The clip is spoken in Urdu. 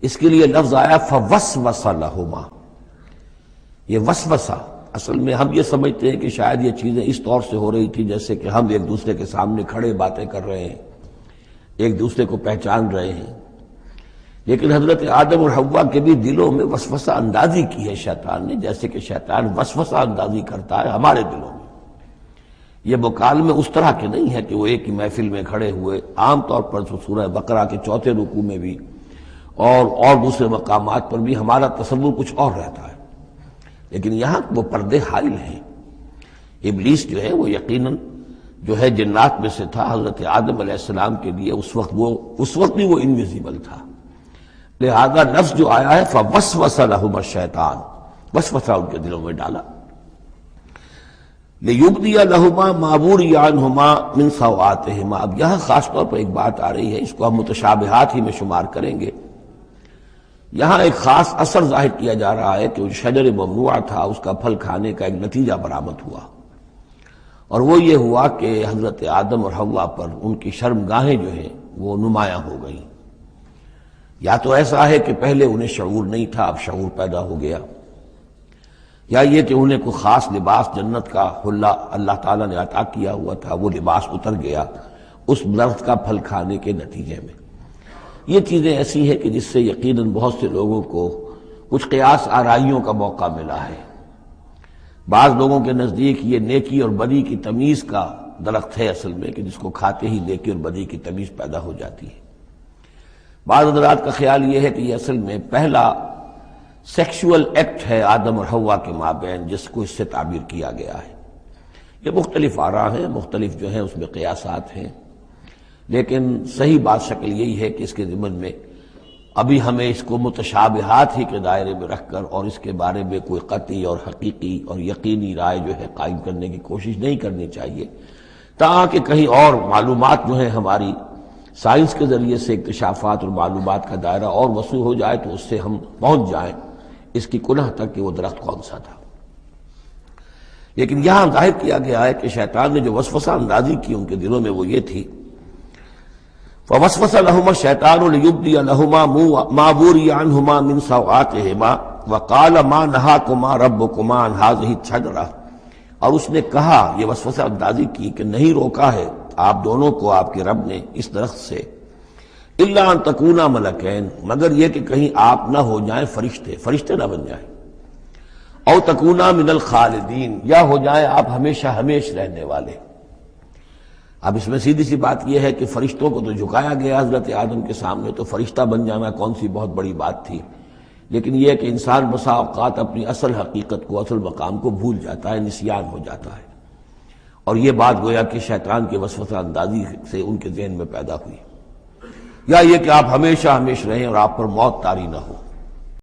اس کے لیے لفظ آیا فوسوس لہما. یہ وسوسہ اصل میں ہم یہ سمجھتے ہیں کہ شاید یہ چیزیں اس طور سے ہو رہی تھی جیسے کہ ہم ایک دوسرے کے سامنے کھڑے باتیں کر رہے ہیں، ایک دوسرے کو پہچان رہے ہیں. لیکن حضرت آدم اور حوا کے بھی دلوں میں وسوسہ اندازی کی ہے شیطان نے، جیسے کہ شیطان وسوسہ اندازی کرتا ہے ہمارے دلوں میں. یہ مکالمے اس طرح کے نہیں ہے کہ وہ ایک ہی محفل میں کھڑے ہوئے. عام طور پر سورہ بقرہ کے 4 رکوع میں بھی اور دوسرے مقامات پر بھی ہمارا تصور کچھ اور رہتا ہے، لیکن یہاں وہ پردے حائل ہیں. ابلیس جو ہے وہ یقیناً جو ہے جنات میں سے تھا. حضرت آدم علیہ السلام کے لیے اس وقت بھی وہ انویزیبل تھا. لہذا نفس جو آیا ہے فوسوس لہما الشیطان، وسوسہ ان کے دلوں میں ڈالا. لیبدی لہما ما وری عنہما من سوآتہما. اب یہاں خاص طور پر ایک بات آ رہی ہے، اس کو ہم متشابہات ہی میں شمار کریں گے. یہاں ایک خاص اثر ظاہر کیا جا رہا ہے کہ وہ شجر ممنوع تھا، اس کا پھل کھانے کا ایک نتیجہ برآمد ہوا، اور وہ یہ ہوا کہ حضرت آدم اور حوا پر ان کی شرمگاہیں جو ہیں وہ نمایاں ہو گئیں. یا تو ایسا ہے کہ پہلے انہیں شعور نہیں تھا، اب شعور پیدا ہو گیا، یا یہ کہ انہیں کوئی خاص لباس جنت کا حلہ اللہ تعالیٰ نے عطا کیا ہوا تھا، وہ لباس اتر گیا اس درخت کا پھل کھانے کے نتیجے میں. یہ چیزیں ایسی ہیں کہ جس سے یقیناً بہت سے لوگوں کو کچھ قیاس آرائیوں کا موقع ملا ہے. بعض لوگوں کے نزدیک یہ نیکی اور بدی کی تمیز کا درخت ہے اصل میں، کہ جس کو کھاتے ہی نیکی اور بدی کی تمیز پیدا ہو جاتی ہے. بعض حضرات کا خیال یہ ہے کہ یہ اصل میں پہلا سیکشول ایکٹ ہے آدم اور حوا کے مابین، جس کو اس سے تعبیر کیا گیا ہے. یہ مختلف آراء ہیں، مختلف جو ہیں اس میں قیاسات ہیں، لیکن صحیح بات شکل یہی ہے کہ اس کے ضمن میں ابھی ہمیں اس کو متشابہات ہی کے دائرے میں رکھ کر اور اس کے بارے میں کوئی قطعی اور حقیقی اور یقینی رائے جو ہے قائم کرنے کی کوشش نہیں کرنی چاہیے، تاکہ کہیں اور معلومات جو ہیں ہماری سائنس کے ذریعے سے اکتشافات اور معلومات کا دائرہ اور وسیع ہو جائے تو اس سے ہم پہنچ جائیں اس کی کنہ تک کہ وہ درخت کون سا تھا. لیکن یہاں ظاہر کیا گیا ہے کہ شیطان نے جو وسوسہ اندازی کی ان کے دلوں میں وہ یہ تھی فوسوس لہما الشیطان لیبدی لہما ما وری عنہما من سوآتہما وقال ما نہاکما ربکما عن ہذہ الشجرہ. اور اس نے کہا، یہ وسوسہ اندازی کی کہ نہیں روکا ہے آپ دونوں کو آپ کے رب نے اس درخت سے، الا ان تکونا ملکین، مگر یہ کہ کہیں آپ نہ ہو جائیں فرشتے نہ بن جائیں، او تکونا من الخالدین، یا ہو جائیں آپ ہمیشہ ہمیش رہنے والے. اب اس میں سیدھی سی بات یہ ہے کہ فرشتوں کو تو جھکایا گیا حضرت آدم کے سامنے، تو فرشتہ بن جانا کون سی بہت بڑی بات تھی. لیکن یہ کہ انسان بسا اوقات اپنی اصل حقیقت کو، اصل مقام کو بھول جاتا ہے، نسیان ہو جاتا ہے، اور یہ بات گویا کہ شیطان کے وسوسہ اندازی سے ان کے ذہن میں پیدا ہوئی. یا یہ کہ آپ ہمیشہ ہمیش رہیں اور آپ پر موت طاری نہ ہو.